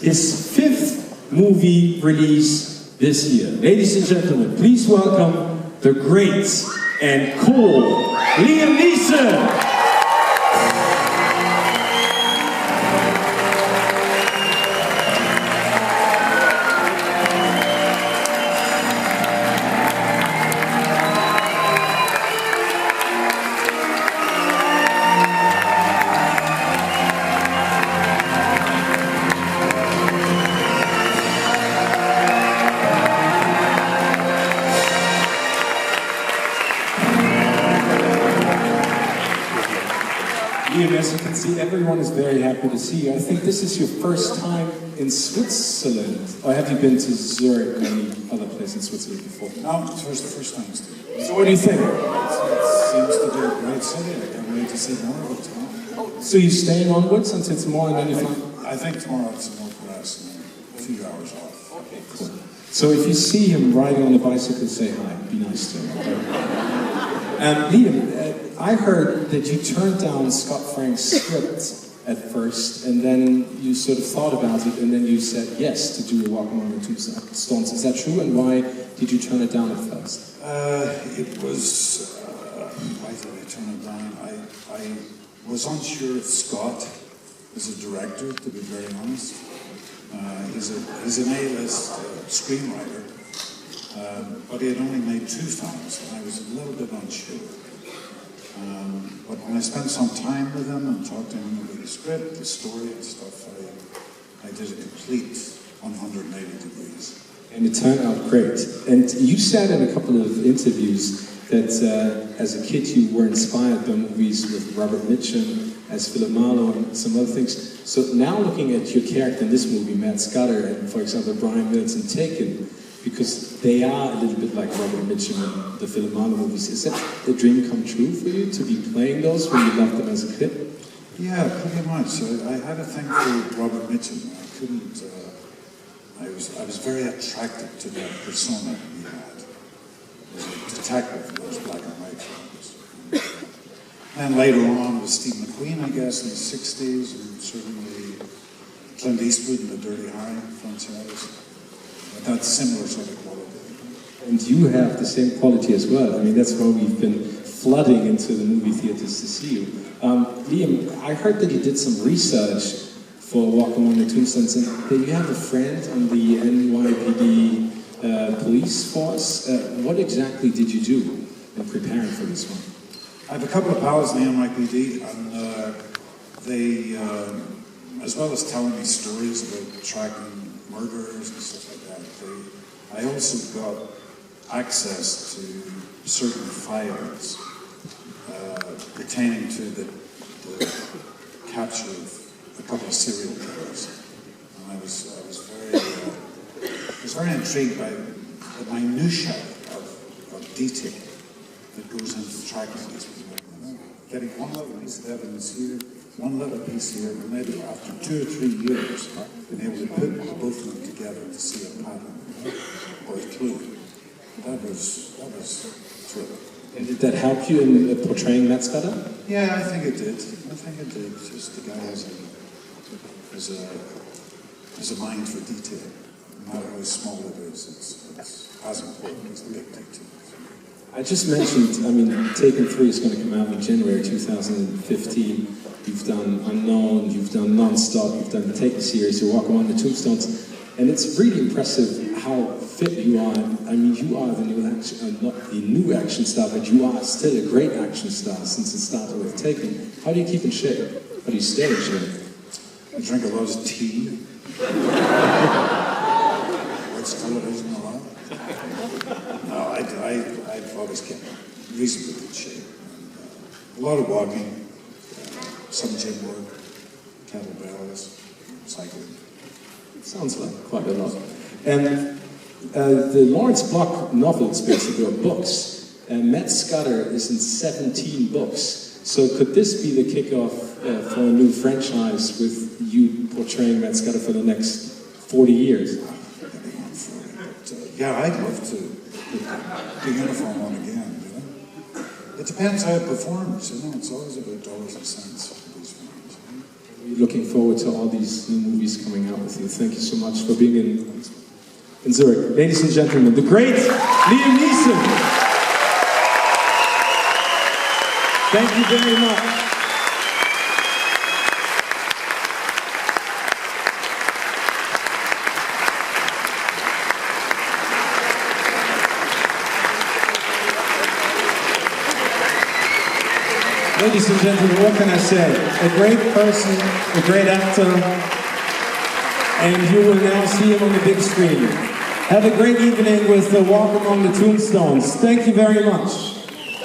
his 5th movie release this year. Ladies and gentlemen, please welcome the great and cool Liam Neeson. As you can see, everyone is very happy to see you. I think this is your first time in Switzerland. Or have you been to Zurich or any other place in Switzerland before? No, it's the first time, Steve. So what do you think? It seems to be a great city. I can't wait to see more of it tomorrow. So you're staying onwards until tomorrow and then you find... I think tomorrow it's more for us and a few hours off. Okay, cool. So if you see him riding on a bicycle, say hi. Be nice to him. Liam, I heard that you turned down Scott Frank's script at first, and then you sort of thought about it, and then you said yes to do a Walk Among the Tombstones. Is that true? And why did you turn it down at first? It was... why did I turn it down? I was unsure if Scott was a director, to be very honest. He's an A-list screenwriter, but he had only made 2 films, and I was a little bit unsure. But when I spent some time with him and talked to him about the script, the story and stuff, I did a complete 180 degrees. And it turned out great. And you said in a couple of interviews that as a kid you were inspired by movies with Robert Mitchum as Philip Marlowe and some other things. So now looking at your character in this movie, Matt Scudder, and for example Brian Mills in Taken, because they are a little bit like Robert Mitchum and the Philip Marlowe movies. Is that the dream come true for you, to be playing those when you loved them as a kid? Yeah, pretty much. I had a thing for Robert Mitchum. I couldn't... I was very attracted to that persona he had. He was a detective in those black and white films. And later on with Steve McQueen, I guess, in the 60s, and certainly Clint Eastwood in the Dirty Harry franchise. That's similar sort of quality. And you have the same quality as well. I mean, that's why we've been flooding into the movie theaters to see you. Liam, I heard that you did some research for Walk Among the Tombstones, and that you have a friend on the NYPD police force. What exactly did you do in preparing for this one? I have a couple of pals in the NYPD, and they, as well as telling me stories about tracking murderers and stuff like that, I also got access to certain files pertaining to the capture of a couple of serial killers. And I was very intrigued by the minutiae of detail that goes into tracking these people. Getting one little piece of evidence here, one little piece here, and maybe after 2 or 3 years, being able to put both of them together to see a pattern or a clue. That was thrilling. And did that help you in portraying Matt Scudder? Yeah, I think it did. Just the guy has a mind for detail. No matter how small it is, it's as important as the big detail. I just mentioned, I mean, Taken 3 is going to come out in January 2015. You've done Unknown, you've done Non-Stop, you've done the Taken series, you Walk Among the Tombstones, and it's really impressive how fit you are. I mean, you are the new action, not the new action star, but you are still a great action star since it started with Taken. How do you keep in shape? How do you stay in shape? I drink a lot of tea. Watch television a lot. No, I've always kept reasonably good shape. A lot of walking, some gym work, kettlebells, cycling. Sounds like quite a lot. And the Lawrence Block novels basically are books, and Matt Scudder is in 17 books. So could this be the kickoff for a new franchise with you portraying Matt Scudder for the next 40 years? Yeah, I'd love to put the uniform on again, you know? It depends how it performs, you know? It's always about dollars and cents for these films. looking forward to all these new movies coming out with you. Thank you so much for being in Zurich. Ladies and gentlemen, the great Liam Neeson. Thank you very much. Ladies and gentlemen, what can I say? A great person, a great actor, and you will now see him on the big screen. Have a great evening with the Walk Among the Tombstones. Thank you very much.